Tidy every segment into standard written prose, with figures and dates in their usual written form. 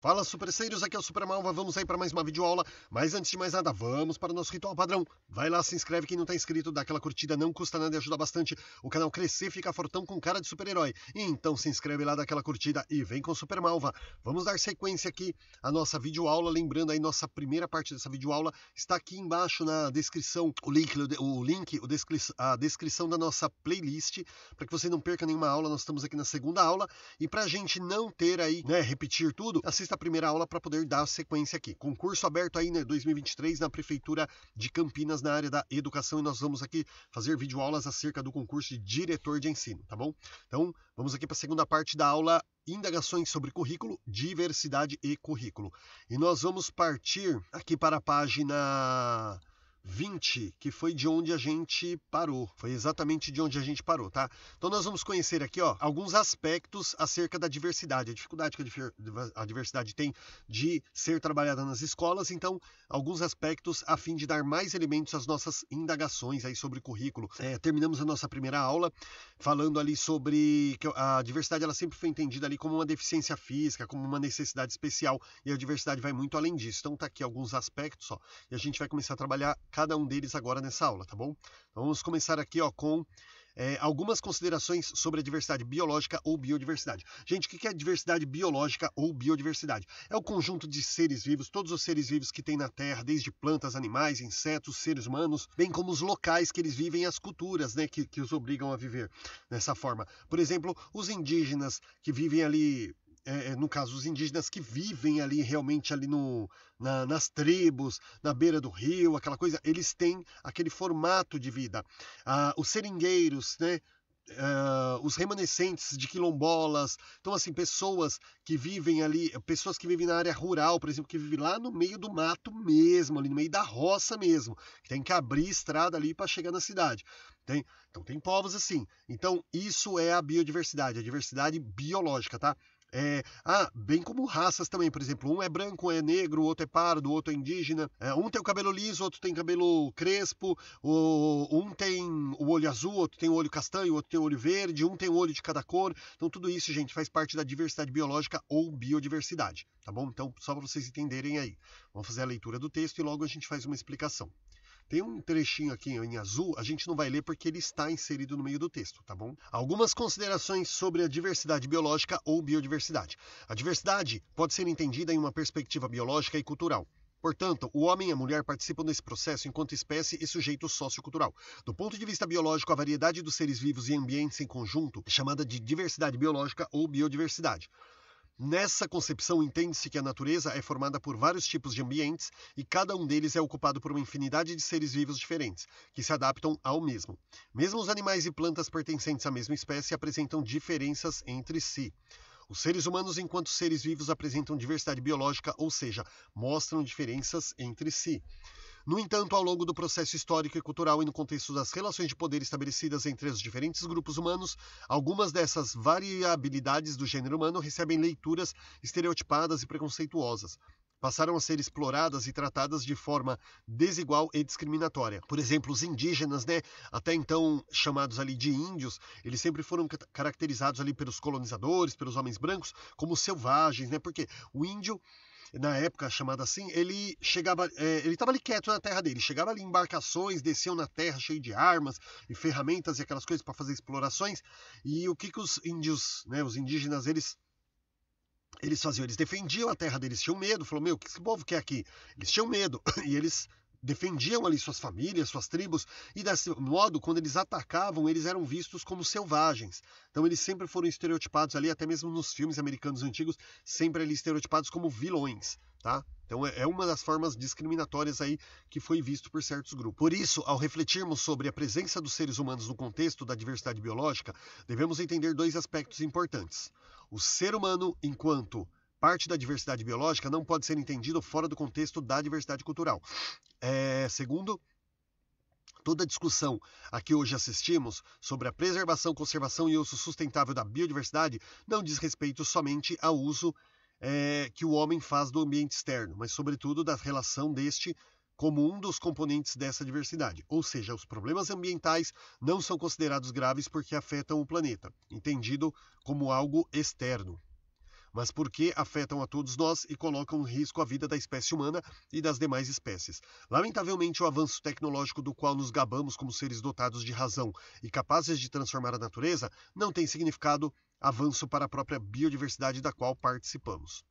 Fala, superceiros, aqui é o Super Malva, vamos aí para mais uma videoaula, mas antes de mais nada, vamos para o nosso ritual padrão. Vai lá, se inscreve quem não está inscrito, dá aquela curtida, não custa nada e ajuda bastante o canal crescer e ficar fortão com cara de super-herói. Então se inscreve lá, dá aquela curtida e vem com o Super Malva. Vamos dar sequência aqui à nossa videoaula, lembrando aí, nossa primeira parte dessa videoaula está aqui embaixo na descrição, a descrição da nossa playlist, para que você não perca nenhuma aula. Nós estamos aqui na segunda aula e para a gente não ter aí, repetir tudo, assista a primeira aula para poder dar a sequência aqui. Concurso aberto aí, 2023, na Prefeitura de Campinas, na área da educação, e nós vamos aqui fazer videoaulas acerca do concurso de diretor de ensino, tá bom? Então, vamos aqui para a segunda parte da aula, indagações sobre currículo, diversidade e currículo. E nós vamos partir aqui para a página 20, que foi de onde a gente parou. Foi exatamente de onde a gente parou, tá? Então nós vamos conhecer aqui, alguns aspectos acerca da diversidade, a dificuldade que a diversidade tem de ser trabalhada nas escolas. Então, alguns aspectos a fim de dar mais elementos às nossas indagações aí sobre currículo. Terminamos a nossa primeira aula falando ali sobre que a diversidade, ela sempre foi entendida ali como uma deficiência física, como uma necessidade especial, e a diversidade vai muito além disso. Então tá aqui alguns aspectos, e a gente vai começar a trabalhar cada um deles agora nessa aula, tá bom? Então vamos começar aqui, com algumas considerações sobre a diversidade biológica ou biodiversidade. Gente, o que é diversidade biológica ou biodiversidade? É o conjunto de seres vivos, todos os seres vivos que tem na Terra, desde plantas, animais, insetos, seres humanos, bem como os locais que eles vivem, as culturas, que os obrigam a viver dessa forma. Por exemplo, os indígenas que vivem ali, no caso, os indígenas que vivem ali realmente ali nas tribos, na beira do rio, aquela coisa, eles têm aquele formato de vida. Os seringueiros, os remanescentes de quilombolas, então assim, pessoas que vivem ali, pessoas que vivem na área rural, por exemplo, que vivem lá no meio do mato mesmo, ali no meio da roça mesmo, que tem que abrir estrada ali para chegar na cidade. Então tem povos assim. Então isso é a biodiversidade, a diversidade biológica, tá? Bem como raças também, por exemplo, um é branco, um é negro, o outro é pardo, o outro é indígena, um tem o cabelo liso, outro tem cabelo crespo, um tem o olho azul, outro tem o olho castanho, outro tem o olho verde, um tem o olho de cada cor. Então tudo isso, gente, faz parte da diversidade biológica ou biodiversidade, tá bom? Então, só para vocês entenderem aí, vamos fazer a leitura do texto e logo a gente faz uma explicação. Tem um trechinho aqui em azul, a gente não vai ler porque ele está inserido no meio do texto, tá bom? Algumas considerações sobre a diversidade biológica ou biodiversidade. A diversidade pode ser entendida em uma perspectiva biológica e cultural. Portanto, o homem e a mulher participam desse processo enquanto espécie e sujeito sociocultural. Do ponto de vista biológico, a variedade dos seres vivos e ambientes em conjunto é chamada de diversidade biológica ou biodiversidade. Nessa concepção, entende-se que a natureza é formada por vários tipos de ambientes e cada um deles é ocupado por uma infinidade de seres vivos diferentes, que se adaptam ao mesmo. Mesmo os animais e plantas pertencentes à mesma espécie apresentam diferenças entre si. Os seres humanos, enquanto seres vivos, apresentam diversidade biológica, ou seja, mostram diferenças entre si. No entanto, ao longo do processo histórico e cultural e no contexto das relações de poder estabelecidas entre os diferentes grupos humanos, algumas dessas variabilidades do gênero humano recebem leituras estereotipadas e preconceituosas. Passaram a ser exploradas e tratadas de forma desigual e discriminatória. Por exemplo, os indígenas, até então chamados ali de índios, eles sempre foram caracterizados ali pelos colonizadores, pelos homens brancos, como selvagens, porque o índio, na época chamada assim, ele chegava, ele estava ali quieto na terra dele, chegava ali em embarcações, desciam na terra cheio de armas e ferramentas e aquelas coisas para fazer explorações. E o que os índios, os indígenas, eles faziam? Eles defendiam a terra deles, tinham medo, falou, o que esse povo quer aqui? Eles tinham medo e eles defendiam ali suas famílias, suas tribos, e desse modo, quando eles atacavam, eles eram vistos como selvagens. Então eles sempre foram estereotipados ali, até mesmo nos filmes americanos antigos, sempre ali estereotipados como vilões, tá? Então é uma das formas discriminatórias aí que foi visto por certos grupos. Por isso, ao refletirmos sobre a presença dos seres humanos no contexto da diversidade biológica, devemos entender dois aspectos importantes. O ser humano, enquanto parte da diversidade biológica, não pode ser entendido fora do contexto da diversidade cultural. Segundo, toda a discussão a que hoje assistimos sobre a preservação, conservação e uso sustentável da biodiversidade não diz respeito somente ao uso que o homem faz do ambiente externo, mas sobretudo da relação deste como um dos componentes dessa diversidade. Ou seja, os problemas ambientais não são considerados graves porque afetam o planeta, entendido como algo externo. mas porque afetam a todos nós e colocam em risco a vida da espécie humana e das demais espécies. Lamentavelmente, o avanço tecnológico do qual nos gabamos como seres dotados de razão e capazes de transformar a natureza não tem significado avanço para a própria biodiversidade da qual participamos.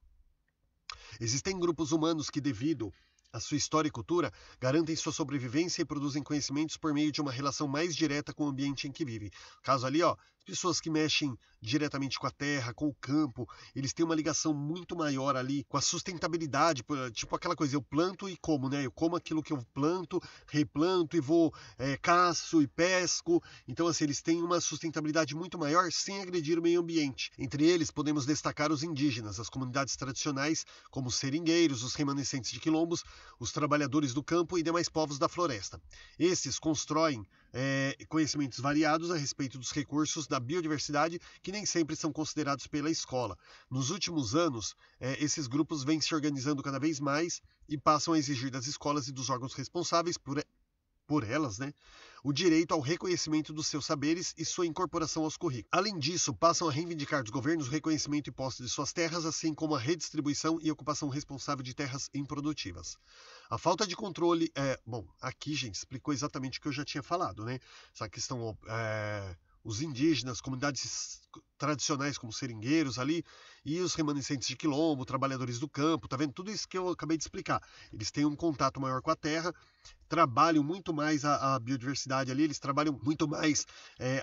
Existem grupos humanos que, devido à sua história e cultura, garantem sua sobrevivência e produzem conhecimentos por meio de uma relação mais direta com o ambiente em que vivem. Caso ali, pessoas que mexem diretamente com a terra, com o campo, eles têm uma ligação muito maior ali com a sustentabilidade, tipo aquela coisa, eu planto e como, né? Eu como aquilo que eu planto, replanto e vou, caço e pesco. Então, assim, eles têm uma sustentabilidade muito maior sem agredir o meio ambiente. Entre eles, podemos destacar os indígenas, as comunidades tradicionais, como os seringueiros, os remanescentes de quilombos, os trabalhadores do campo e demais povos da floresta. Esses constroem conhecimentos variados a respeito dos recursos da biodiversidade que nem sempre são considerados pela escola. Nos últimos anos, esses grupos vêm se organizando cada vez mais e passam a exigir das escolas e dos órgãos responsáveis por elas, né, o direito ao reconhecimento dos seus saberes e sua incorporação aos currículos. Além disso, passam a reivindicar dos governos o reconhecimento e posse de suas terras, assim como a redistribuição e ocupação responsável de terras improdutivas. A falta de controle... aqui, gente, explicou exatamente o que eu já tinha falado, né? Essa questão... os indígenas, comunidades tradicionais como seringueiros ali, e os remanescentes de quilombo, trabalhadores do campo, tá vendo? Tudo isso que eu acabei de explicar. Eles têm um contato maior com a terra, trabalham muito mais a biodiversidade ali, eles trabalham muito mais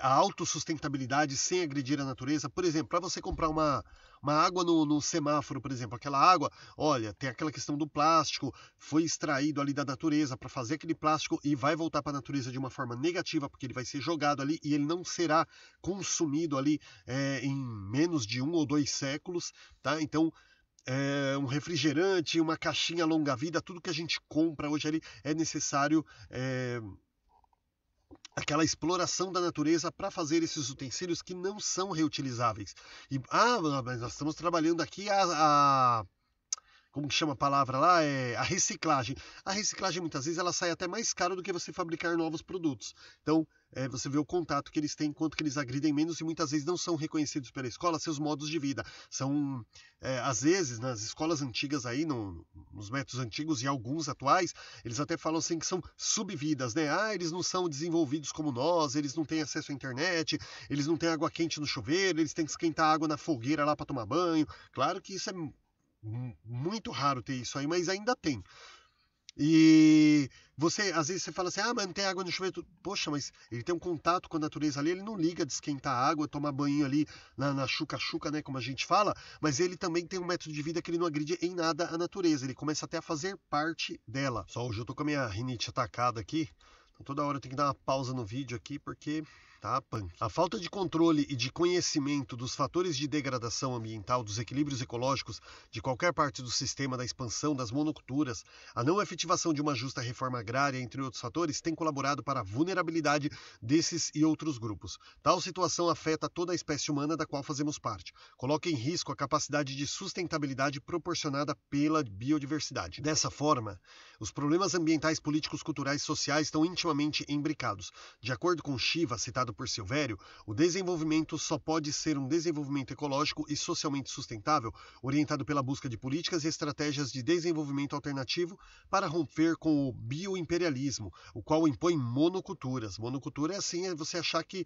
a autossustentabilidade sem agredir a natureza. Por exemplo, para você comprar uma água no semáforo, por exemplo, aquela água, olha, tem aquela questão do plástico, foi extraído ali da natureza para fazer aquele plástico e vai voltar para a natureza de uma forma negativa, porque ele vai ser jogado ali e ele não será consumido ali em menos de 1 ou 2 séculos, tá? Então, um refrigerante, uma caixinha longa-vida, tudo que a gente compra hoje ali é necessário aquela exploração da natureza para fazer esses utensílios que não são reutilizáveis. Mas nós estamos trabalhando aqui como que chama a palavra lá? A reciclagem. A reciclagem, muitas vezes, ela sai até mais caro do que você fabricar novos produtos. Então, você vê o contato que eles têm, quanto que eles agridem menos e muitas vezes não são reconhecidos pela escola seus modos de vida. São, às vezes, nas escolas antigas aí, nos métodos antigos e alguns atuais, eles até falam assim que são subvidas, né? Eles não são desenvolvidos como nós, eles não têm acesso à internet, eles não têm água quente no chuveiro, eles têm que esquentar água na fogueira lá para tomar banho. Claro que isso é muito raro ter isso aí, mas ainda tem. E às vezes você fala assim, mas não tem água no chuveiro. Poxa, mas ele tem um contato com a natureza ali, ele não liga de esquentar a água, tomar banho ali na chuca-chuca, né, como a gente fala, mas ele também tem um método de vida que ele não agride em nada a natureza, ele começa até a fazer parte dela. Só hoje eu tô com a minha rinite atacada aqui, então toda hora eu tenho que dar uma pausa no vídeo aqui, porque... A falta de controle e de conhecimento dos fatores de degradação ambiental, dos equilíbrios ecológicos de qualquer parte do sistema da expansão das monoculturas, a não efetivação de uma justa reforma agrária, entre outros fatores, tem colaborado para a vulnerabilidade desses e outros grupos. Tal situação afeta toda a espécie humana da qual fazemos parte. Coloca em risco a capacidade de sustentabilidade proporcionada pela biodiversidade. Dessa forma, os problemas ambientais, políticos, culturais e sociais estão intimamente imbricados. De acordo com Shiva, citado por Silvério, o desenvolvimento só pode ser um desenvolvimento ecológico e socialmente sustentável, orientado pela busca de políticas e estratégias de desenvolvimento alternativo para romper com o bioimperialismo, o qual impõe monoculturas. Monocultura é você achar que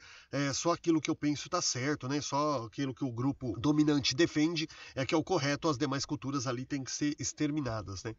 só aquilo que eu penso está certo, né? Só aquilo que o grupo dominante defende é que é o correto, as demais culturas ali têm que ser exterminadas, né?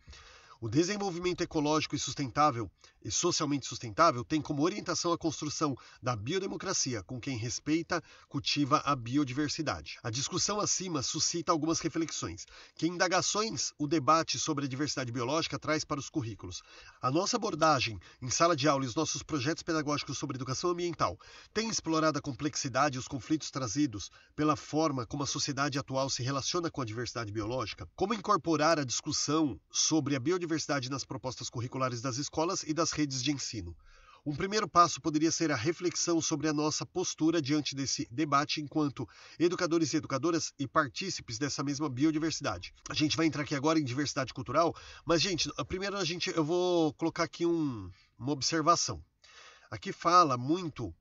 O desenvolvimento ecológico e sustentável e socialmente sustentável tem como orientação a construção da biodemocracia, com quem respeita, cultiva a biodiversidade. A discussão acima suscita algumas reflexões. Que indagações o debate sobre a diversidade biológica traz para os currículos? A nossa abordagem em sala de aula e os nossos projetos pedagógicos sobre educação ambiental têm explorado a complexidade e os conflitos trazidos pela forma como a sociedade atual se relaciona com a diversidade biológica? Como incorporar a discussão sobre a biodiversidade nas propostas curriculares das escolas e das redes de ensino? Um primeiro passo poderia ser a reflexão sobre a nossa postura diante desse debate enquanto educadores e educadoras e partícipes dessa mesma biodiversidade. A gente vai entrar aqui agora em diversidade cultural, mas, gente, primeiro eu vou colocar aqui uma observação. Aqui fala muito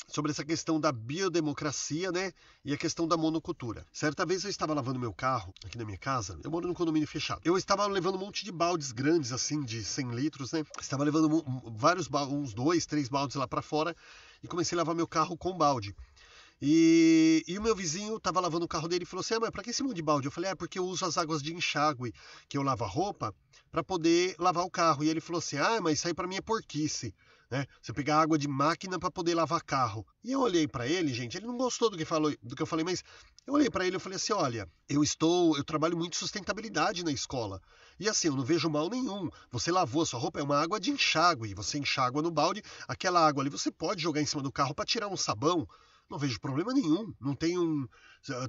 sobre essa questão da biodemocracia, né, e a questão da monocultura. Certa vez eu estava lavando meu carro aqui na minha casa, eu moro num condomínio fechado. Eu estava levando um monte de baldes grandes, assim, de 100 litros, né, estava levando vários uns 2, 3 baldes lá para fora e comecei a lavar meu carro com balde. E o meu vizinho estava lavando o carro dele e falou assim: mas para que esse monte de balde? Eu falei: porque eu uso as águas de enxágue que eu lavo a roupa para poder lavar o carro. E ele falou assim: mas isso aí para mim é porquice. Né? Você pegar água de máquina para poder lavar carro. E eu olhei para ele, gente, ele não gostou do que eu falei, mas eu olhei para ele e falei assim: olha, eu trabalho muito sustentabilidade na escola. E assim, eu não vejo mal nenhum. Você lavou a sua roupa, é uma água de enxágue, você enxágua no balde, aquela água ali você pode jogar em cima do carro para tirar um sabão. Não vejo problema nenhum. Não tem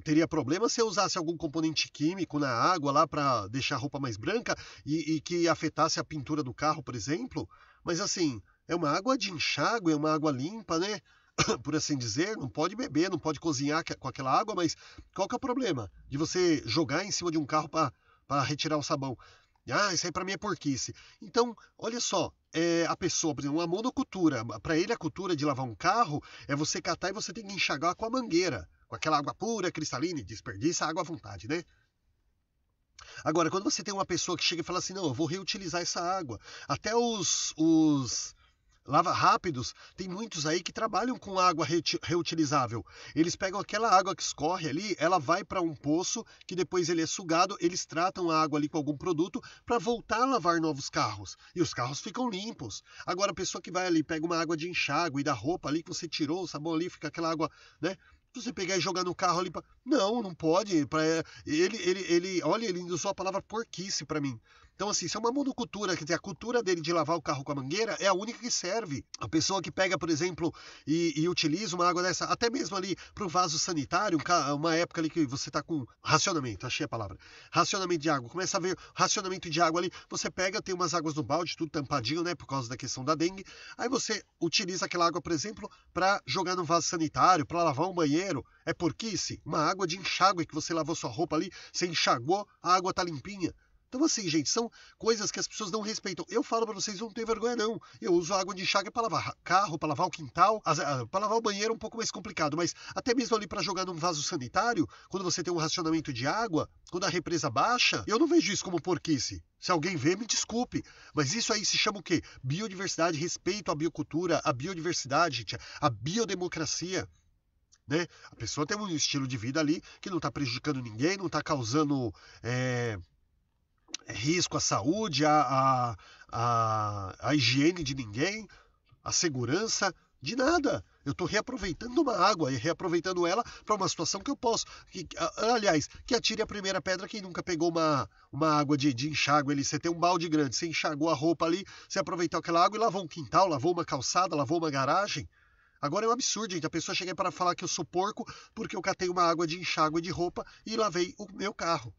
teria problema se eu usasse algum componente químico na água lá para deixar a roupa mais branca e que afetasse a pintura do carro, por exemplo. Mas assim, é uma água de enxágue, é uma água limpa, né? Por assim dizer, não pode beber, não pode cozinhar com aquela água, mas qual que é o problema de você jogar em cima de um carro para retirar o sabão? Isso aí para mim é porquice. Então, olha só, a pessoa, por exemplo, uma monocultura, para ele a cultura de lavar um carro é você catar e você tem que enxagar com a mangueira, com aquela água pura, cristalina, e desperdiça a água à vontade, né? Agora, quando você tem uma pessoa que chega e fala assim, não, eu vou reutilizar essa água, até os lava rápidos, tem muitos aí que trabalham com água reutilizável. Eles pegam aquela água que escorre ali, ela vai para um poço que depois ele é sugado, eles tratam a água ali com algum produto para voltar a lavar novos carros. E os carros ficam limpos. Agora a pessoa que vai ali, pega uma água de enxágue e da roupa ali que você tirou, o sabão ali, fica aquela água, né? Você pegar e jogar no carro ali, não pode. Olha, ele usou a palavra porquice para mim. Então, assim, se é uma monocultura, quer dizer, a cultura dele de lavar o carro com a mangueira é a única que serve. A pessoa que pega, por exemplo, e utiliza uma água dessa, até mesmo ali para o vaso sanitário, uma época ali que você está com racionamento, achei a palavra, racionamento de água, começa a ver racionamento de água ali, você pega, tem umas águas no balde, tudo tampadinho, né, por causa da questão da dengue, aí você utiliza aquela água, por exemplo, para jogar no vaso sanitário, para lavar um banheiro, é porquice? Uma água de enxágue que você lavou sua roupa ali, você enxagou, a água tá limpinha. Então, assim, gente, são coisas que as pessoas não respeitam. Eu falo para vocês, não tem vergonha, não. Eu uso água de enxágue para lavar carro, para lavar o quintal, para lavar o banheiro é um pouco mais complicado, mas até mesmo ali para jogar num vaso sanitário, quando você tem um racionamento de água, quando a represa baixa, eu não vejo isso como porquice. Se alguém vê, me desculpe. Mas isso aí se chama o quê? Biodiversidade, respeito à biocultura, à biodiversidade, gente, a biodemocracia. Né? A pessoa tem um estilo de vida ali que não está prejudicando ninguém, não está causando risco à saúde, à higiene de ninguém, à segurança, de nada. Eu estou reaproveitando uma água e reaproveitando ela para uma situação que eu posso. Aliás, que atire a primeira pedra quem nunca pegou uma água de enxágue ali. Você tem um balde grande, você enxagou a roupa ali, você aproveitou aquela água e lavou um quintal, lavou uma calçada, lavou uma garagem. Agora é um absurdo, gente. A pessoa chega para falar que eu sou porco porque eu catei uma água de enxágue de roupa e lavei o meu carro.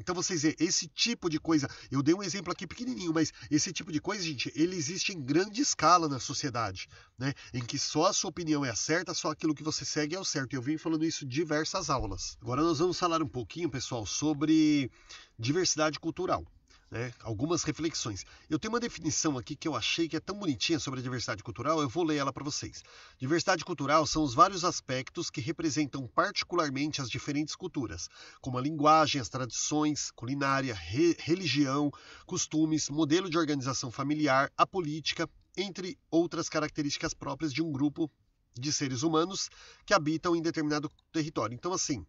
Então vocês veem, esse tipo de coisa, eu dei um exemplo aqui pequenininho, mas esse tipo de coisa, gente, ele existe em grande escala na sociedade, né? Em que só a sua opinião é a certa, só aquilo que você segue é o certo. Eu vim falando isso em diversas aulas. Agora nós vamos falar um pouquinho, pessoal, sobre diversidade cultural. Né? Algumas reflexões. Eu tenho uma definição aqui que eu achei que é tão bonitinha sobre a diversidade cultural, eu vou ler ela para vocês. Diversidade cultural são os vários aspectos que representam particularmente as diferentes culturas, como a linguagem, as tradições, culinária, religião, costumes, modelo de organização familiar, a política, entre outras características próprias de um grupo de seres humanos que habitam em determinado território. Então, assim,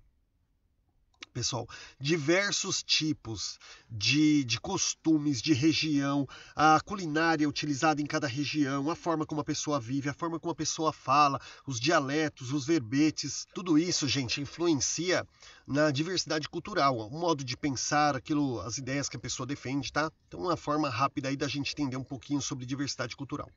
pessoal, diversos tipos de costumes, de região, a culinária utilizada em cada região, a forma como a pessoa vive, a forma como a pessoa fala, os dialetos, os verbetes, tudo isso, gente, influencia na diversidade cultural, o modo de pensar, aquilo, as ideias que a pessoa defende, tá? Então, uma forma rápida aí da gente entender um pouquinho sobre diversidade cultural.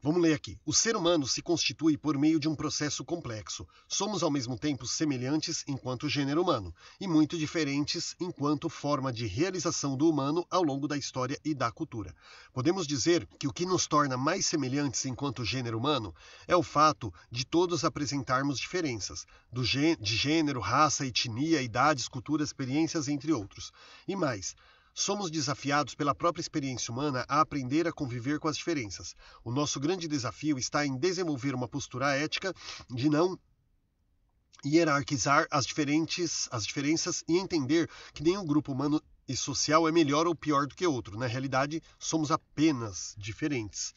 Vamos ler aqui. O ser humano se constitui por meio de um processo complexo. Somos ao mesmo tempo semelhantes enquanto gênero humano e muito diferentes enquanto forma de realização do humano ao longo da história e da cultura. Podemos dizer que o que nos torna mais semelhantes enquanto gênero humano é o fato de todos apresentarmos diferenças, de gênero, raça, etnia, idades, culturas, experiências, entre outros. E mais, Somos desafiados pela própria experiência humana a aprender a conviver com as diferenças. O nosso grande desafio está em desenvolver uma postura ética de não hierarquizar as diferenças e entender que nenhum grupo humano e social é melhor ou pior do que outro. Na realidade, somos apenas diferentes.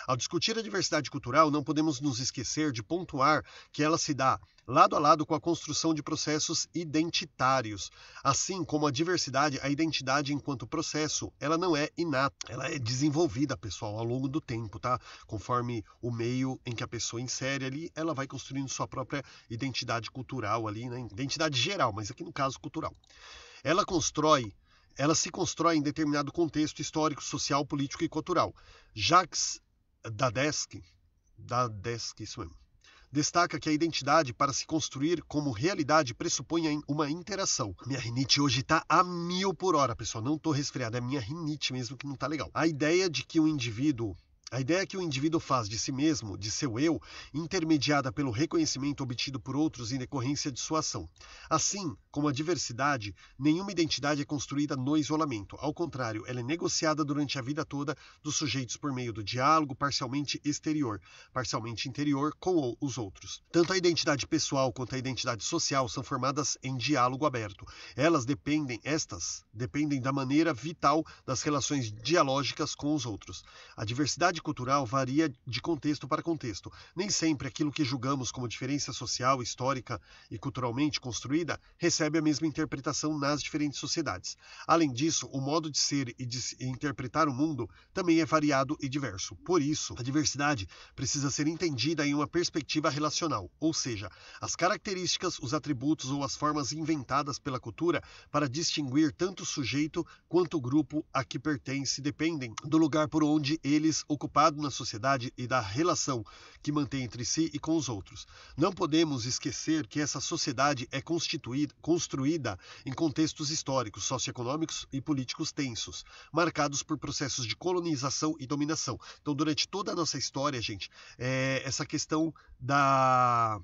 Ao discutir a diversidade cultural, não podemos nos esquecer de pontuar que ela se dá lado a lado com a construção de processos identitários. Assim como a diversidade, a identidade enquanto processo, ela não é inata, ela é desenvolvida, pessoal, ao longo do tempo, tá? Conforme o meio em que a pessoa insere ali, ela vai construindo sua própria identidade cultural ali, né? Identidade geral, mas aqui no caso cultural. Ela se constrói em determinado contexto histórico, social, político e cultural. Jacques Dadesky, isso mesmo, destaca que a identidade, para se construir como realidade, pressupõe uma interação. Minha rinite hoje tá a 1000 por hora, pessoal. Não tô resfriado, é minha rinite mesmo que não tá legal. A ideia que o indivíduo faz de si mesmo, de seu eu, intermediada pelo reconhecimento obtido por outros em decorrência de sua ação. Assim como a diversidade, nenhuma identidade é construída no isolamento. Ao contrário, ela é negociada durante a vida toda dos sujeitos por meio do diálogo parcialmente exterior, parcialmente interior com os outros. Tanto a identidade pessoal quanto a identidade social são formadas em diálogo aberto. Estas dependem da maneira vital das relações dialógicas com os outros. A diversidade cultural varia de contexto para contexto. Nem sempre aquilo que julgamos como diferença social, histórica e culturalmente construída recebe a mesma interpretação nas diferentes sociedades. Além disso, o modo de ser e de interpretar o mundo também é variado e diverso. Por isso, a diversidade precisa ser entendida em uma perspectiva relacional, ou seja, as características, os atributos ou as formas inventadas pela cultura para distinguir tanto o sujeito quanto o grupo a que pertence dependem do lugar por onde eles ocupado na sociedade e da relação que mantém entre si e com os outros. Não podemos esquecer que essa sociedade é construída em contextos históricos, socioeconômicos e políticos tensos, marcados por processos de colonização e dominação. Então, durante toda a nossa história, gente, essa questão da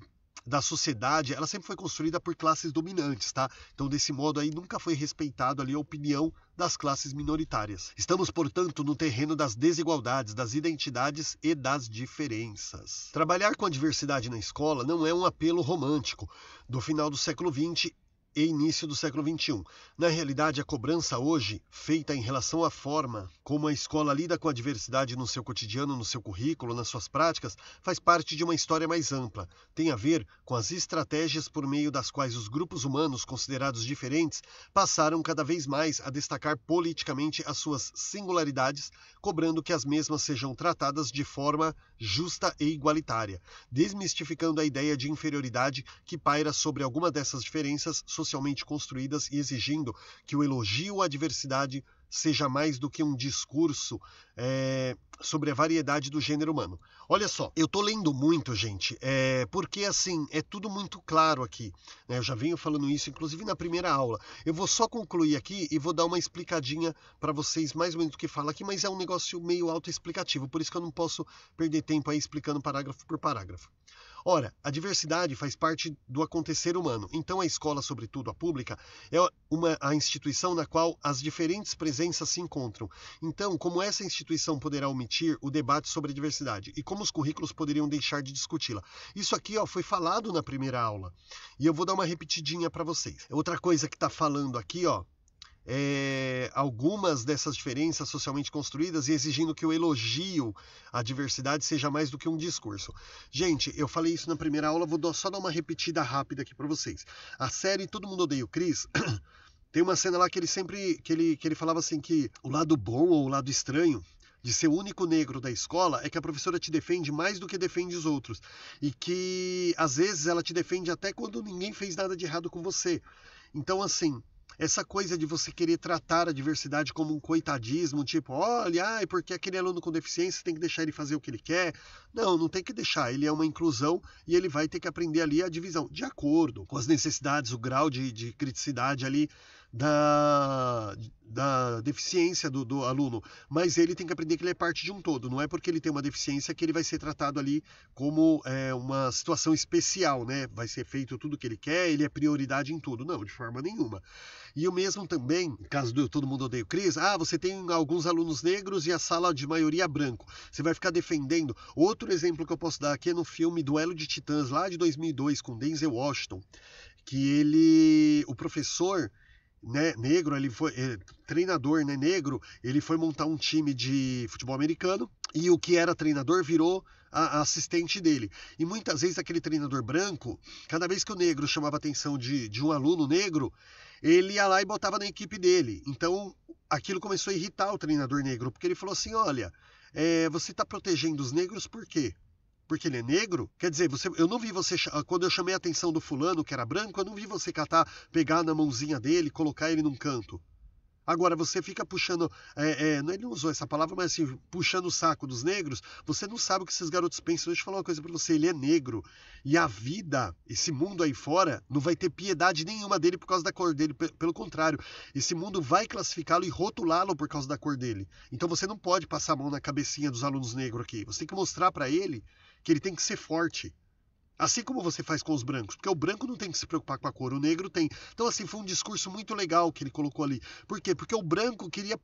sociedade, ela sempre foi construída por classes dominantes, tá? Então, desse modo aí, nunca foi respeitado ali a opinião das classes minoritárias. Estamos, portanto, no terreno das desigualdades, das identidades e das diferenças. Trabalhar com a diversidade na escola não é um apelo romântico do final do século XX e início do século XXI. Na realidade, a cobrança hoje, feita em relação à forma como a escola lida com a diversidade no seu cotidiano, no seu currículo, nas suas práticas, faz parte de uma história mais ampla. Tem a ver com as estratégias por meio das quais os grupos humanos considerados diferentes passaram cada vez mais a destacar politicamente as suas singularidades, cobrando que as mesmas sejam tratadas de forma justa e igualitária, desmistificando a ideia de inferioridade que paira sobre alguma dessas diferenças socialmente construídas e exigindo que o elogio à diversidade seja mais do que um discurso sobre a variedade do gênero humano. Olha só, eu tô lendo muito, gente, porque assim, é tudo muito claro aqui, né? Eu já venho falando isso, inclusive na primeira aula. Eu vou só concluir aqui e vou dar uma explicadinha para vocês, mais ou menos do que fala aqui, mas é um negócio meio autoexplicativo, por isso que eu não posso perder tempo aí explicando parágrafo por parágrafo. Ora, a diversidade faz parte do acontecer humano, então a escola, sobretudo a pública, é a instituição na qual as diferentes presenças se encontram. Então, como essa instituição poderá omitir o debate sobre a diversidade e como os currículos poderiam deixar de discuti-la? Isso aqui foi falado na primeira aula e eu vou dar uma repetidinha para vocês. Outra coisa que está falando aqui, algumas dessas diferenças socialmente construídas e exigindo que o elogio à diversidade seja mais do que um discurso. Gente, eu falei isso na primeira aula, vou só dar uma repetida rápida aqui para vocês. A série Todo Mundo Odeia o Chris tem uma cena lá que ele falava assim que o lado bom ou o lado estranho de ser o único negro da escola é que a professora te defende mais do que defende os outros. E que, às vezes, ela te defende até quando ninguém fez nada de errado com você. Então, assim, essa coisa de você querer tratar a diversidade como um coitadismo, tipo, olha, porque aquele aluno com deficiência tem que deixar ele fazer o que ele quer. Não, não tem que deixar. Ele é uma inclusão e ele vai ter que aprender ali a divisão, de acordo com as necessidades, o grau de criticidade ali da deficiência do aluno, mas ele tem que aprender que ele é parte de um todo. Não é porque ele tem uma deficiência que ele vai ser tratado ali como uma situação especial, né? Vai ser feito tudo o que ele quer, ele é prioridade em tudo. Não, de forma nenhuma. E o mesmo também, caso do Todo Mundo Odeia o Chris, você tem alguns alunos negros e a sala de maioria branco. Você vai ficar defendendo. Outro exemplo que eu posso dar aqui é no filme Duelo de Titãs, lá de 2002, com Denzel Washington, que o professor, né, negro, ele foi treinador, né, negro, ele foi montar um time de futebol americano e o que era treinador virou a assistente dele. E muitas vezes aquele treinador branco, cada vez que o negro chamava a atenção de um aluno negro, ele ia lá e botava na equipe dele. Então aquilo começou a irritar o treinador negro, porque ele falou assim, olha, você está protegendo os negros por quê? Porque ele é negro? Quer dizer, eu não vi você, quando eu chamei a atenção do fulano, que era branco, eu não vi você pegar na mãozinha dele, colocar ele num canto. Agora, você fica puxando, ele não usou essa palavra, mas assim, puxando o saco dos negros, você não sabe o que esses garotos pensam. Deixa eu falar uma coisa pra você, ele é negro. E a vida, esse mundo aí fora, não vai ter piedade nenhuma dele por causa da cor dele. Pelo contrário, esse mundo vai classificá-lo e rotulá-lo por causa da cor dele. Então você não pode passar a mão na cabecinha dos alunos negros aqui. Você tem que mostrar pra ele que ele tem que ser forte. Assim como você faz com os brancos, porque o branco não tem que se preocupar com a cor, o negro tem. Então, assim, foi um discurso muito legal que ele colocou ali. Por quê? Porque o branco queria...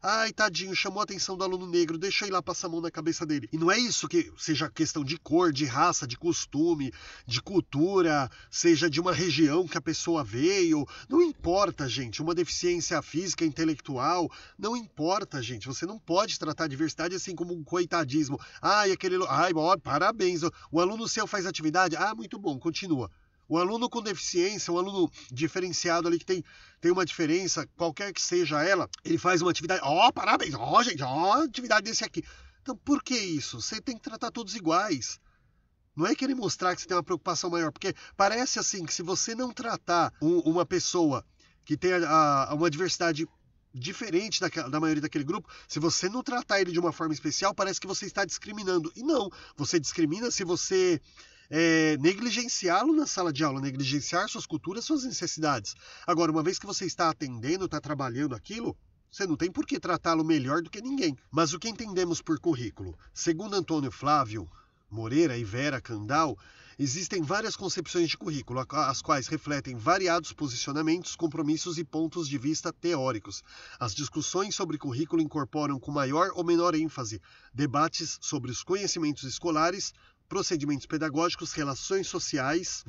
Ai, tadinho, chamou a atenção do aluno negro, deixa eu ir lá passar a mão na cabeça dele. E não é isso que seja questão de cor, de raça, de costume, de cultura, seja de uma região que a pessoa veio. Não importa, gente, uma deficiência física, intelectual, não importa, gente. Você não pode tratar a diversidade assim como um coitadismo. Ai, ó, parabéns, o aluno seu faz atividade? Ah, muito bom, continua. O aluno com deficiência, um aluno diferenciado ali que tem uma diferença, qualquer que seja ela, ele faz uma atividade. Parabéns! Gente, atividade desse aqui. Então, por que isso? Você tem que tratar todos iguais. Não é querer mostrar que você tem uma preocupação maior, porque parece assim que se você não tratar uma pessoa que tem uma diversidade diferente da maioria daquele grupo, se você não tratar ele de uma forma especial, parece que você está discriminando. E não, você discrimina se você negligenciá-lo na sala de aula, negligenciar suas culturas, suas necessidades. Agora, uma vez que você está atendendo, está trabalhando aquilo, você não tem por que tratá-lo melhor do que ninguém. Mas o que entendemos por currículo? Segundo Antônio Flávio Moreira e Vera Kandal, existem várias concepções de currículo, as quais refletem variados posicionamentos, compromissos e pontos de vista teóricos. As discussões sobre currículo incorporam com maior ou menor ênfase debates sobre os conhecimentos escolares, procedimentos pedagógicos, relações sociais,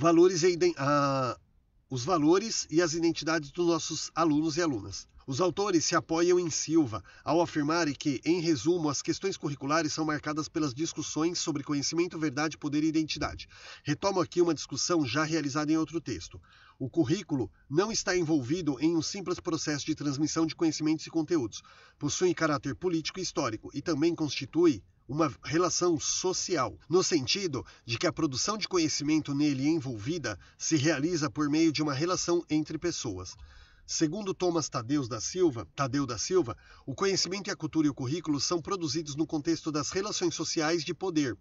os valores e as identidades dos nossos alunos e alunas. Os autores se apoiam em Silva ao afirmarem que, em resumo, as questões curriculares são marcadas pelas discussões sobre conhecimento, verdade, poder e identidade. Retomo aqui uma discussão já realizada em outro texto. O currículo não está envolvido em um simples processo de transmissão de conhecimentos e conteúdos. Possui caráter político e histórico e também constitui uma relação social, no sentido de que a produção de conhecimento nele envolvida se realiza por meio de uma relação entre pessoas. Segundo Thomas Tadeu da Silva, o conhecimento e a cultura e o currículo são produzidos no contexto das relações sociais de poder.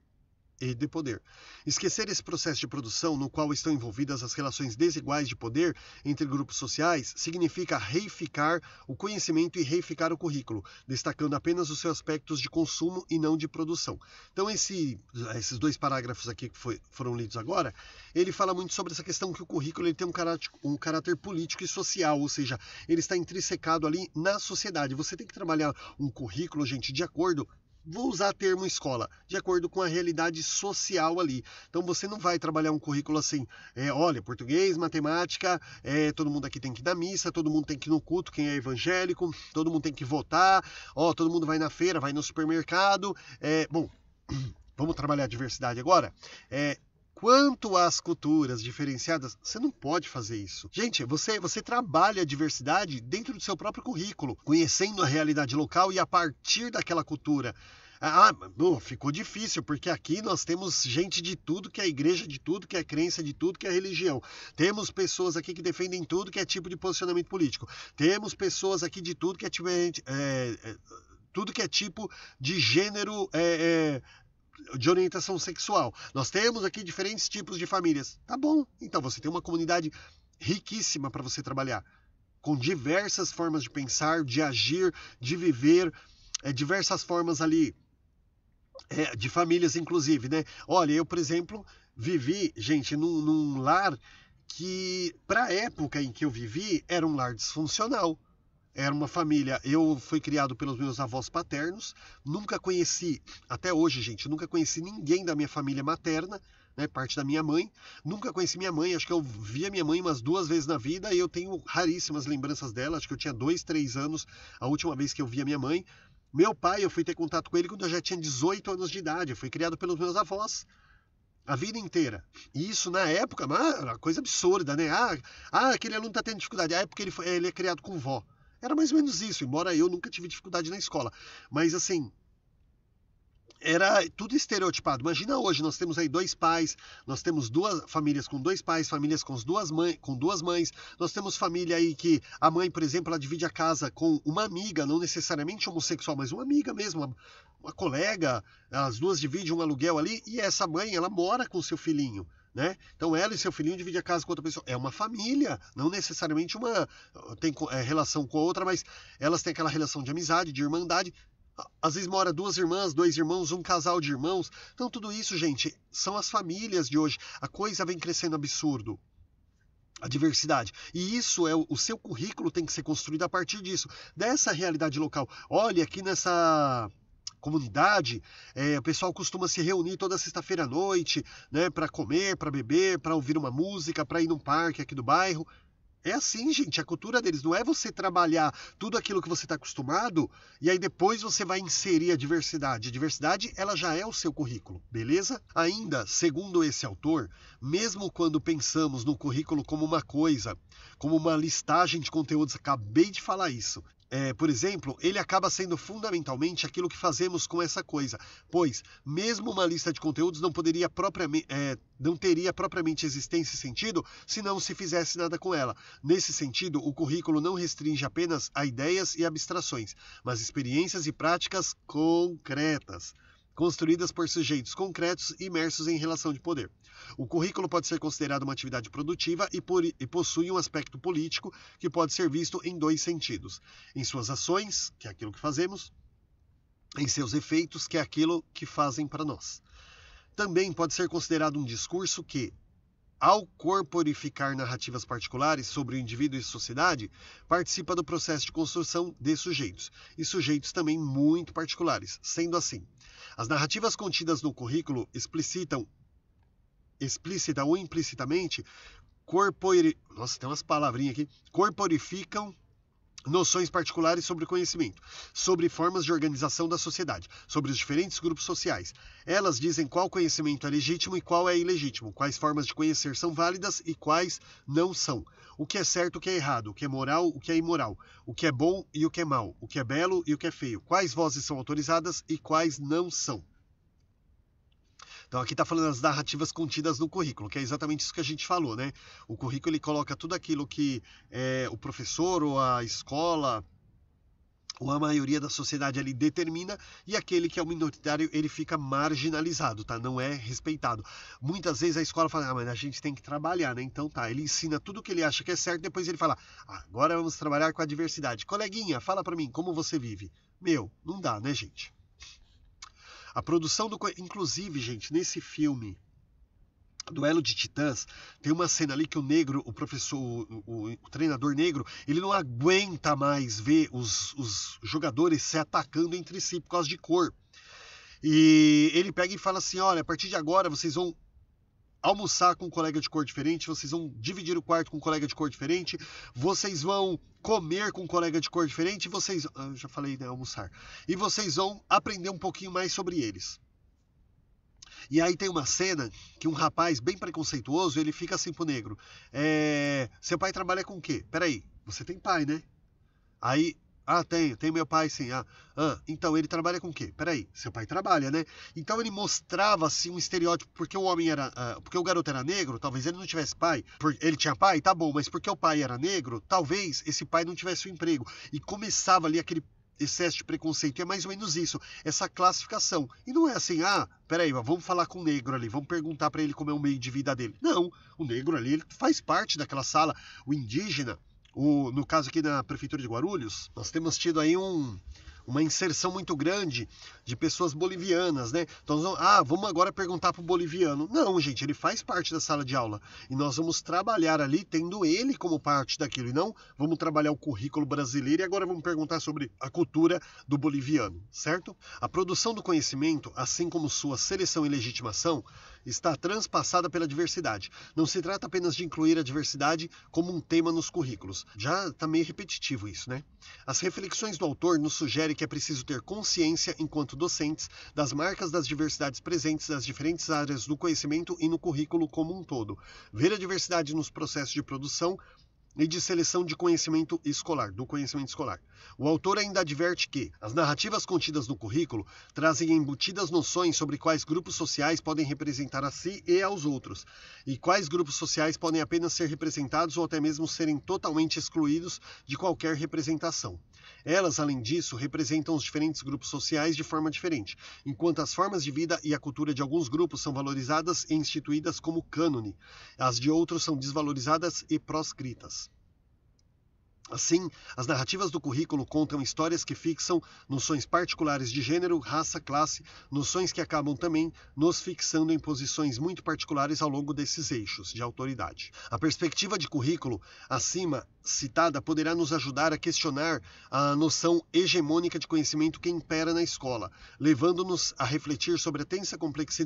Esquecer esse processo de produção no qual estão envolvidas as relações desiguais de poder entre grupos sociais significa reificar o conhecimento e reificar o currículo, destacando apenas os seus aspectos de consumo e não de produção. Então esses dois parágrafos aqui que foram lidos agora, ele fala muito sobre essa questão que o currículo ele tem um caráter político e social, ou seja, ele está intrinsecado ali na sociedade. Você tem que trabalhar um currículo, gente, de acordo... Vou usar termo escola, de acordo com a realidade social ali. Então você não vai trabalhar um currículo assim, olha, português, matemática, todo mundo aqui tem que ir na missa, todo mundo tem que ir no culto, quem é evangélico, todo mundo tem que votar, todo mundo vai na feira, vai no supermercado. Bom, vamos trabalhar a diversidade agora? Quanto às culturas diferenciadas, você não pode fazer isso. Gente, você trabalha a diversidade dentro do seu próprio currículo, conhecendo a realidade local e a partir daquela cultura. Ficou difícil, porque aqui nós temos gente de tudo que é igreja, de tudo que é crença, de tudo que é religião. Temos pessoas aqui que defendem tudo que é tipo de posicionamento político. Temos pessoas aqui de tudo que é tudo que é tipo de gênero... de orientação sexual. Nós temos aqui diferentes tipos de famílias. Tá bom, então você tem uma comunidade riquíssima para você trabalhar. com diversas formas de pensar, de agir, de viver, diversas formas ali, de famílias inclusive, né? Olha, eu, por exemplo, vivi, gente, num lar que, para a época em que eu vivi, era um lar disfuncional. Era uma família, eu fui criado pelos meus avós paternos, nunca conheci, até hoje, gente, nunca conheci ninguém da minha família materna, né, parte da minha mãe, nunca conheci minha mãe, acho que eu vi a minha mãe umas 2 vezes na vida e eu tenho raríssimas lembranças dela, acho que eu tinha 2, 3 anos a última vez que eu vi a minha mãe. Meu pai, eu fui ter contato com ele quando eu já tinha 18 anos de idade, eu fui criado pelos meus avós a vida inteira. E isso na época, uma coisa absurda, né? Aquele aluno tá tendo dificuldade, porque ele é criado com vó. Era mais ou menos isso, embora eu nunca tive dificuldade na escola. Mas assim, era tudo estereotipado. Imagina hoje, nós temos aí 2 pais, nós temos 2 famílias com 2 pais, famílias com 2 mães, nós temos família aí que a mãe, por exemplo, ela divide a casa com uma amiga, não necessariamente homossexual, mas uma amiga mesmo, uma colega, as duas dividem um aluguel ali, e essa mãe, ela mora com seu filhinho. Né? Então ela e seu filhinho dividem a casa com outra pessoa. É uma família, não necessariamente tem relação com a outra, mas elas têm aquela relação de amizade, de irmandade. Às vezes mora 2 irmãs, 2 irmãos, um casal de irmãos. Então tudo isso, gente, são as famílias de hoje. A coisa vem crescendo absurdo. A diversidade. E isso o seu currículo tem que ser construído a partir disso, dessa realidade local. Olha, aqui nessa comunidade, o pessoal costuma se reunir toda sexta-feira à noite, né, para comer, para beber, para ouvir uma música, para ir num parque aqui do bairro. É assim, gente, a cultura deles não é você trabalhar tudo aquilo que você está acostumado e aí depois você vai inserir a diversidade. A diversidade, ela já é o seu currículo, beleza? Ainda, segundo esse autor, mesmo quando pensamos no currículo como uma coisa, como uma listagem de conteúdos, acabei de falar isso, por exemplo, ele acaba sendo fundamentalmente aquilo que fazemos com essa coisa, pois mesmo uma lista de conteúdos não teria propriamente existência e sentido se não se fizesse nada com ela. Nesse sentido, o currículo não restringe apenas a ideias e abstrações, mas experiências e práticas concretas, construídas por sujeitos concretos imersos em relação de poder. O currículo pode ser considerado uma atividade produtiva e possui um aspecto político que pode ser visto em 2 sentidos. Em suas ações, que é aquilo que fazemos, em seus efeitos, que é aquilo que fazem para nós. Também pode ser considerado um discurso que, ao corporificar narrativas particulares sobre o indivíduo e sociedade, participa do processo de construção de sujeitos, e sujeitos também muito particulares. Sendo assim, as narrativas contidas no currículo explícita ou implicitamente, tem umas palavrinhas aqui, corporificam noções particulares sobre o conhecimento, sobre formas de organização da sociedade, sobre os diferentes grupos sociais. Elas dizem qual conhecimento é legítimo e qual é ilegítimo, quais formas de conhecer são válidas e quais não são, o que é certo e o que é errado, o que é moral, o que é imoral, o que é bom e o que é mau, o que é belo e o que é feio, quais vozes são autorizadas e quais não são. Então aqui está falando das narrativas contidas no currículo, que é exatamente isso que a gente falou, né? O currículo ele coloca tudo aquilo que o professor ou a escola ou a maioria da sociedade ali determina, e aquele que é o minoritário ele fica marginalizado, tá? Não é respeitado. Muitas vezes a escola fala, mas a gente tem que trabalhar, né? Então tá, ele ensina tudo o que ele acha que é certo, depois ele fala, agora vamos trabalhar com a diversidade. Coleguinha, fala para mim, como você vive? Não dá, né, gente? A produção inclusive, gente, nesse filme Duelo de Titãs, tem uma cena ali que o negro, o professor, o treinador negro, ele não aguenta mais ver os jogadores se atacando entre si por causa de cor. E ele pega e fala assim, olha, a partir de agora vocês vão almoçar com um colega de cor diferente, vocês vão dividir o quarto com um colega de cor diferente, vocês vão comer com um colega de cor diferente, eu já falei, né, almoçar, e vocês vão aprender um pouquinho mais sobre eles. E aí tem uma cena que um rapaz bem preconceituoso, ele fica assim pro negro, seu pai trabalha com o quê? Peraí, você tem pai, né? Aí, tenho meu pai sim. Então ele trabalha com o quê? Peraí, seu pai trabalha, né? Então ele mostrava assim um estereótipo, porque porque o garoto era negro, talvez ele não tivesse pai. Ele tinha pai, tá bom, mas porque o pai era negro, talvez esse pai não tivesse um emprego. E começava ali aquele excesso de preconceito, é mais ou menos isso, essa classificação. E não é assim, peraí, vamos falar com o negro ali, vamos perguntar para ele como é o meio de vida dele. Não, o negro ali, ele faz parte daquela sala, o indígena, No caso aqui da Prefeitura de Guarulhos, nós temos tido aí uma inserção muito grande de pessoas bolivianas, né? Então, vamos agora perguntar para o boliviano. Não, gente, ele faz parte da sala de aula e nós vamos trabalhar ali tendo ele como parte daquilo, e não vamos trabalhar o currículo brasileiro e agora vamos perguntar sobre a cultura do boliviano, certo? A produção do conhecimento, assim como sua seleção e legitimação, está transpassada pela diversidade. Não se trata apenas de incluir a diversidade como um tema nos currículos. Já está meio repetitivo isso, né? As reflexões do autor nos sugerem que é preciso ter consciência, enquanto docentes, das marcas das diversidades presentes nas diferentes áreas do conhecimento e no currículo como um todo. Ver a diversidade nos processos de produção e de seleção de conhecimento escolar, do conhecimento escolar. O autor ainda adverte que as narrativas contidas no currículo trazem embutidas noções sobre quais grupos sociais podem representar a si e aos outros, e quais grupos sociais podem apenas ser representados ou até mesmo serem totalmente excluídos de qualquer representação. Elas, além disso, representam os diferentes grupos sociais de forma diferente, enquanto as formas de vida e a cultura de alguns grupos são valorizadas e instituídas como cânone, as de outros são desvalorizadas e proscritas. Assim, as narrativas do currículo contam histórias que fixam noções particulares de gênero, raça, classe, noções que acabam também nos fixando em posições muito particulares ao longo desses eixos de autoridade. A perspectiva de currículo acima citada poderá nos ajudar a questionar a noção hegemônica de conhecimento que impera na escola, levando-nos a refletir sobre a tensa complexa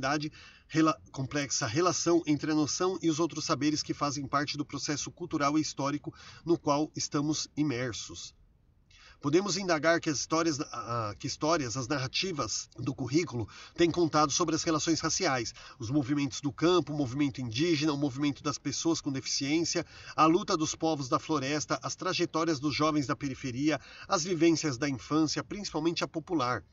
relação entre a noção e os outros saberes que fazem parte do processo cultural e histórico no qual estamos imersos. Podemos indagar que as narrativas do currículo têm contado sobre as relações raciais, os movimentos do campo, o movimento indígena, o movimento das pessoas com deficiência, a luta dos povos da floresta, as trajetórias dos jovens da periferia, as vivências da infância, principalmente a popular,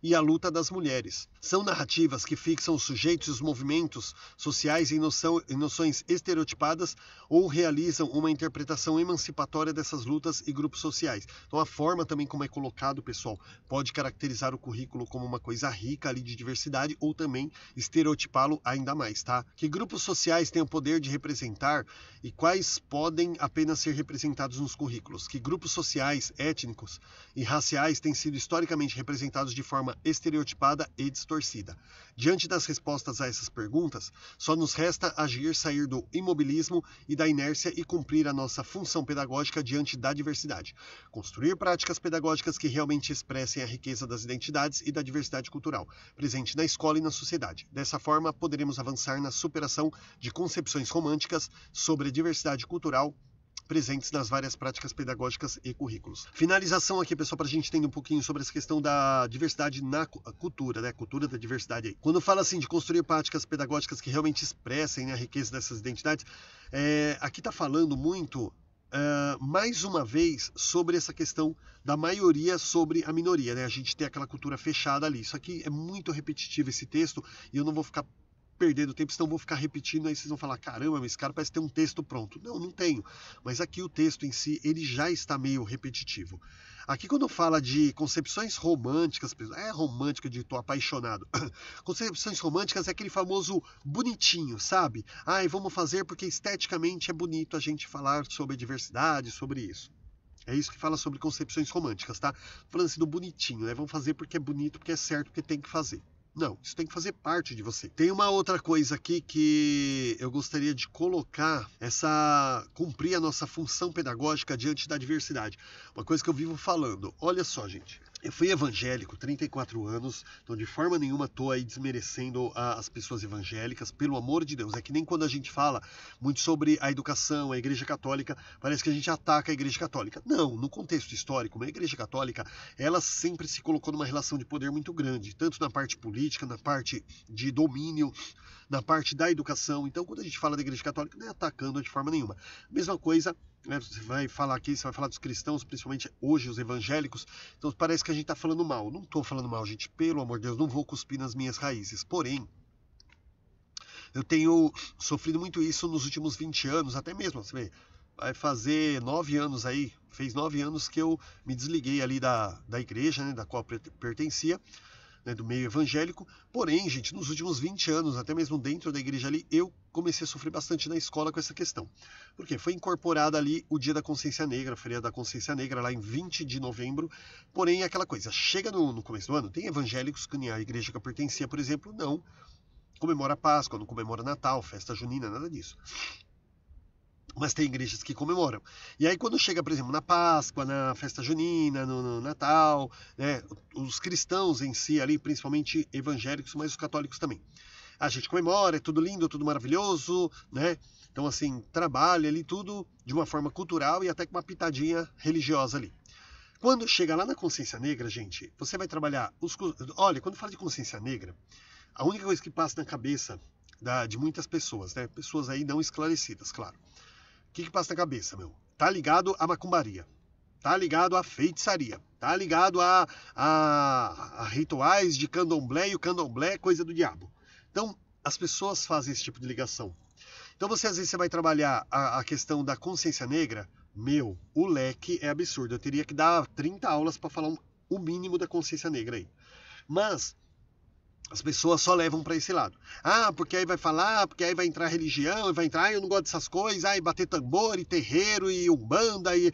e a luta das mulheres. São narrativas que fixam os sujeitos e os movimentos sociais em noções estereotipadas ou realizam uma interpretação emancipatória dessas lutas e grupos sociais. Então a forma também como é colocado, pessoal, pode caracterizar o currículo como uma coisa rica ali de diversidade ou também estereotipá-lo ainda mais, tá? Que grupos sociais têm o poder de representar e quais podem apenas ser representados nos currículos? Que grupos sociais, étnicos e raciais têm sido historicamente representados de forma estereotipada e distorcida? Diante das respostas a essas perguntas, só nos resta sair do imobilismo e da inércia e cumprir a nossa função pedagógica diante da diversidade. Construir práticas pedagógicas que realmente expressem a riqueza das identidades e da diversidade cultural, presente na escola e na sociedade. Dessa forma, poderemos avançar na superação de concepções românticas sobre a diversidade cultural presentes nas várias práticas pedagógicas e currículos. Finalização aqui, pessoal, para a gente entender um pouquinho sobre essa questão da diversidade na cultura, né? Cultura da diversidade aí. Quando fala assim de construir práticas pedagógicas que realmente expressem, né, a riqueza dessas identidades, aqui está falando muito, mais uma vez, sobre essa questão da maioria sobre a minoria, né? A gente tem aquela cultura fechada ali. Isso aqui é muito repetitivo, esse texto, e eu não vou ficar perdendo tempo, senão vou ficar repetindo, aí vocês vão falar, caramba, mas esse cara parece ter um texto pronto. Não, não tenho. Mas aqui o texto em si, ele já está meio repetitivo. Aqui quando fala de concepções românticas, é romântica de tô apaixonado. Concepções românticas é aquele famoso bonitinho, sabe? Vamos fazer porque esteticamente é bonito a gente falar sobre a diversidade, sobre isso. É isso que fala sobre concepções românticas, tá? Falando assim do bonitinho, né? Vamos fazer porque é bonito, porque é certo, porque tem que fazer. Não, isso tem que fazer parte de você. Tem uma outra coisa aqui que eu gostaria de colocar, cumprir a nossa função pedagógica diante da diversidade. Uma coisa que eu vivo falando, olha só, gente. Eu fui evangélico, 34 anos, então de forma nenhuma estou aí desmerecendo as pessoas evangélicas, pelo amor de Deus. É que nem quando a gente fala muito sobre a educação, a Igreja Católica, parece que a gente ataca a Igreja Católica. Não, no contexto histórico, a Igreja Católica, ela sempre se colocou numa relação de poder muito grande, tanto na parte política, na parte de domínio, na parte da educação. Então, quando a gente fala da Igreja Católica, não é atacando de forma nenhuma. Mesma coisa, né, você vai falar dos cristãos, principalmente hoje os evangélicos, então parece que a gente está falando mal. Não estou falando mal, gente, pelo amor de Deus, não vou cuspir nas minhas raízes. Porém, eu tenho sofrido muito isso nos últimos 20 anos, até mesmo, você vê, vai fazer 9 anos aí, fez 9 anos que eu me desliguei ali da igreja, né, da qual pertencia, né, do meio evangélico. Porém, gente, nos últimos 20 anos, até mesmo dentro da igreja ali, eu comecei a sofrer bastante na escola com essa questão. Porque foi incorporado ali o Dia da Consciência Negra, a Feriado da Consciência Negra, lá em 20 de novembro. Porém, aquela coisa, chega no começo do ano, tem evangélicos que a igreja que eu pertencia, por exemplo, não comemora Páscoa, não comemora Natal, festa junina, nada disso. Mas tem igrejas que comemoram. E aí quando chega, por exemplo, na Páscoa, na festa junina, no Natal, né, os cristãos em si ali, principalmente evangélicos, mas os católicos também. A gente comemora, é tudo lindo, tudo maravilhoso, né? Então, assim, trabalha ali tudo de uma forma cultural e até com uma pitadinha religiosa ali. Quando chega lá na consciência negra, gente, você vai trabalhar... Olha, quando fala de consciência negra, a única coisa que passa na cabeça de muitas pessoas, né? Pessoas aí não esclarecidas, claro. O que passa na cabeça, meu? Tá ligado à macumbaria, tá ligado à feitiçaria, tá ligado a rituais de candomblé, e o candomblé é coisa do diabo. Então, as pessoas fazem esse tipo de ligação. Então, às vezes, você vai trabalhar a questão da consciência negra, meu, o leque é absurdo. Eu teria que dar 30 aulas para falar o mínimo da consciência negra aí. Mas as pessoas só levam para esse lado. Ah, porque aí vai falar, porque aí vai entrar religião, vai entrar, eu não gosto dessas coisas, e bater tambor, e terreiro, e umbanda, e...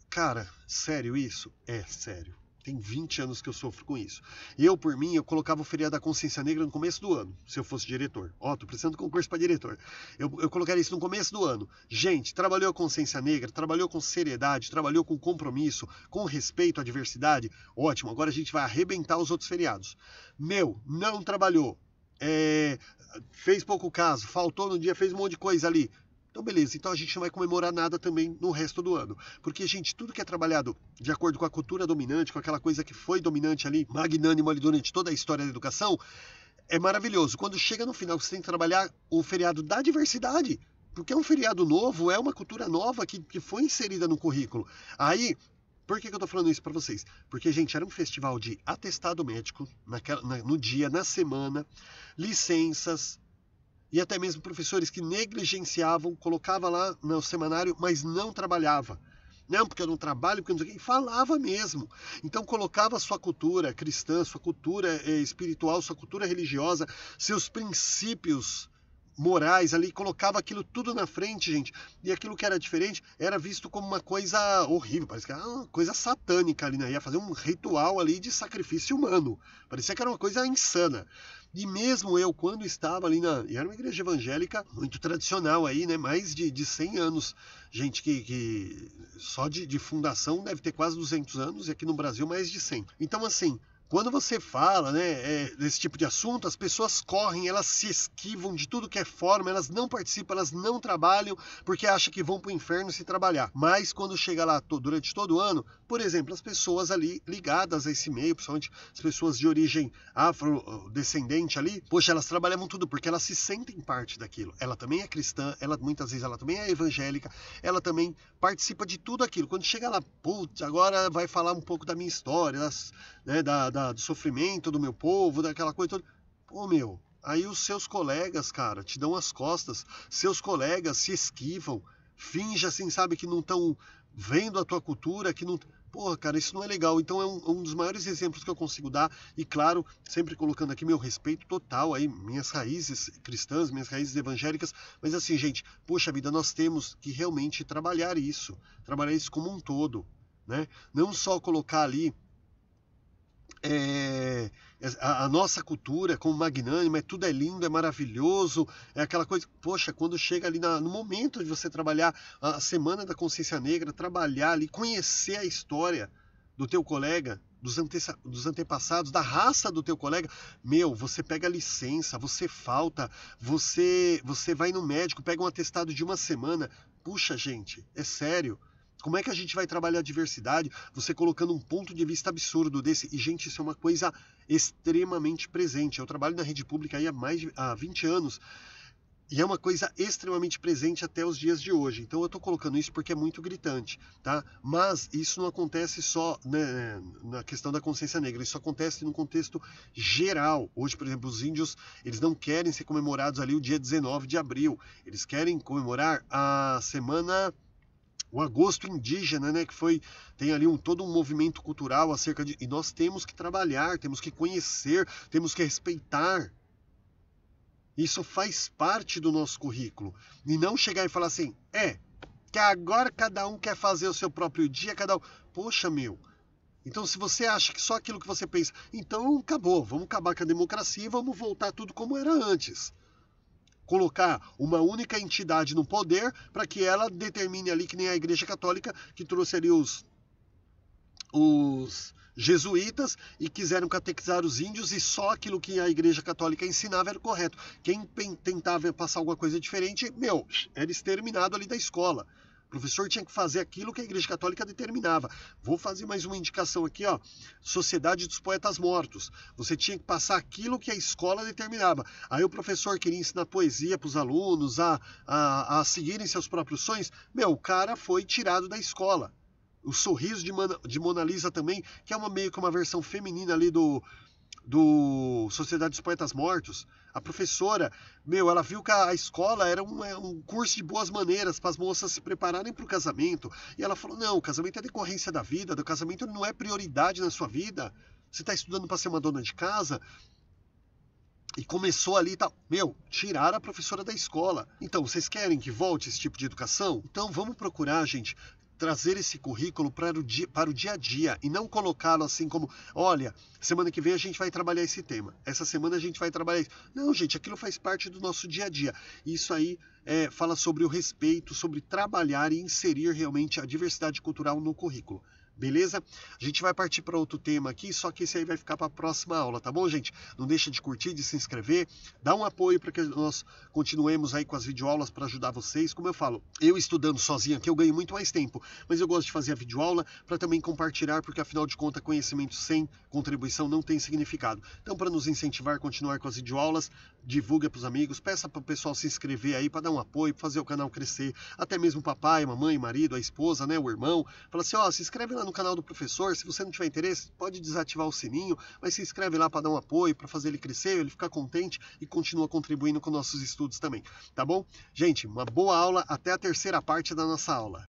Cara, sério isso? É sério. Tem 20 anos que eu sofro com isso. Eu, por mim, eu colocava o feriado da consciência negra no começo do ano, se eu fosse diretor. Tô precisando de concurso para diretor. Eu colocaria isso no começo do ano. Gente, trabalhou a consciência negra, trabalhou com seriedade, trabalhou com compromisso, com respeito à diversidade, ótimo, agora a gente vai arrebentar os outros feriados. Meu, não trabalhou, fez pouco caso, faltou no dia, fez um monte de coisa ali. Então, beleza, então a gente não vai comemorar nada também no resto do ano. Porque, gente, tudo que é trabalhado de acordo com a cultura dominante, com aquela coisa que foi dominante ali, magnânimo ali durante toda a história da educação, é maravilhoso. Quando chega no final, você tem que trabalhar o feriado da diversidade. Porque é um feriado novo, é uma cultura nova que foi inserida no currículo. Aí, por que eu tô falando isso para vocês? Porque, gente, era um festival de atestado médico, no dia, na semana, licenças, e até mesmo professores que negligenciavam, colocava lá no semanário, mas não trabalhava. Não, porque eu não trabalho, porque eu não sei o quê. E falava mesmo. Então colocava sua cultura cristã, sua cultura espiritual, sua cultura religiosa, seus princípios morais ali, colocava aquilo tudo na frente, gente. E aquilo que era diferente era visto como uma coisa horrível, parecia que era uma coisa satânica ali, né? Ia fazer um ritual ali de sacrifício humano. Parecia que era uma coisa insana. E mesmo eu, quando estava ali e era uma igreja evangélica muito tradicional aí, né? Mais de 100 anos. Gente que só de fundação deve ter quase 200 anos, e aqui no Brasil mais de 100. Então, assim, quando você fala, né, desse tipo de assunto, as pessoas correm, elas se esquivam de tudo que é forma, elas não participam, elas não trabalham, porque acham que vão para o inferno se trabalhar. Mas quando chega lá durante todo o ano, por exemplo, as pessoas ali ligadas a esse meio, principalmente as pessoas de origem afrodescendente ali, poxa, elas trabalhavam tudo, porque elas se sentem parte daquilo. Ela também é cristã, muitas vezes ela também é evangélica, ela também participa de tudo aquilo. Quando chega lá, putz, agora vai falar um pouco da minha história, né, do sofrimento do meu povo, daquela coisa toda. Pô, meu, aí os seus colegas, cara, te dão as costas, seus colegas se esquivam, finge assim, sabe, que não estão vendo a tua cultura, que não... Porra, cara, isso não é legal. Então é um dos maiores exemplos que eu consigo dar, e claro, sempre colocando aqui meu respeito total aí, minhas raízes cristãs, minhas raízes evangélicas, mas assim, gente, poxa vida, nós temos que realmente trabalhar isso como um todo, né? Não só colocar ali a nossa cultura como magnânima, tudo é lindo, é maravilhoso, é aquela coisa, poxa, quando chega ali no momento de você trabalhar a Semana da Consciência Negra, trabalhar ali, conhecer a história do teu colega, dos antepassados, da raça do teu colega, meu, você pega licença, você falta, você vai no médico, pega um atestado de uma semana, puxa, gente, é sério. Como é que a gente vai trabalhar a diversidade, você colocando um ponto de vista absurdo desse? E, gente, isso é uma coisa extremamente presente. Eu trabalho na rede pública aí há 20 anos, e é uma coisa extremamente presente até os dias de hoje. Então eu estou colocando isso porque é muito gritante, tá? Mas isso não acontece só, né, na questão da consciência negra, isso acontece no contexto geral. Hoje, por exemplo, os índios, eles não querem ser comemorados ali o dia 19 de abril, eles querem comemorar a semana... o agosto indígena, né, que tem ali todo um movimento cultural acerca de... E nós temos que trabalhar, temos que conhecer, temos que respeitar. Isso faz parte do nosso currículo. E não chegar e falar assim, que agora cada um quer fazer o seu próprio dia, cada um... Poxa, meu... Então, se você acha que só aquilo que você pensa, então acabou, vamos acabar com a democracia e vamos voltar tudo como era antes. Colocar uma única entidade no poder para que ela determine ali, que nem a Igreja Católica, que trouxe ali os jesuítas e quiseram catequizar os índios e só aquilo que a Igreja Católica ensinava era correto. Quem tentava passar alguma coisa diferente, era exterminado ali da escola. O professor tinha que fazer aquilo que a Igreja Católica determinava. Vou fazer mais uma indicação aqui, Sociedade dos Poetas Mortos. Você tinha que passar aquilo que a escola determinava. Aí o professor queria ensinar poesia para os alunos, a seguirem seus próprios sonhos. O cara foi tirado da escola. O Sorriso de Mona Lisa também, que é meio que uma versão feminina ali do Sociedade dos Poetas Mortos. A professora, ela viu que a escola era um curso de boas maneiras para as moças se prepararem para o casamento. E ela falou, não, o casamento é decorrência da vida, o casamento não é prioridade na sua vida. Você está estudando para ser uma dona de casa? E começou ali e tal. Tiraram a professora da escola. Então, vocês querem que volte esse tipo de educação? Então, vamos procurar, gente, trazer esse currículo para o dia a dia e não colocá-lo assim como, olha, semana que vem a gente vai trabalhar esse tema, essa semana a gente vai trabalhar isso. Não, gente, aquilo faz parte do nosso dia a dia. Isso aí fala sobre o respeito, sobre trabalhar e inserir realmente a diversidade cultural no currículo. Beleza? A gente vai partir para outro tema aqui, só que esse aí vai ficar para a próxima aula, tá bom, gente? Não deixa de curtir, de se inscrever, dá um apoio para que nós continuemos aí com as videoaulas para ajudar vocês. Como eu falo, eu estudando sozinho aqui eu ganho muito mais tempo, mas eu gosto de fazer a videoaula para também compartilhar, porque afinal de contas, conhecimento sem contribuição não tem significado. Então, para nos incentivar a continuar com as videoaulas, divulga para os amigos, peça para o pessoal se inscrever aí para dar um apoio, para fazer o canal crescer, até mesmo o papai, mamãe, marido, a esposa, né, o irmão, fala assim, se inscreve lá no canal do professor, se você não tiver interesse, pode desativar o sininho, mas se inscreve lá para dar um apoio, para fazer ele crescer, ele ficar contente e continua contribuindo com nossos estudos também, tá bom? Gente, uma boa aula, até a terceira parte da nossa aula.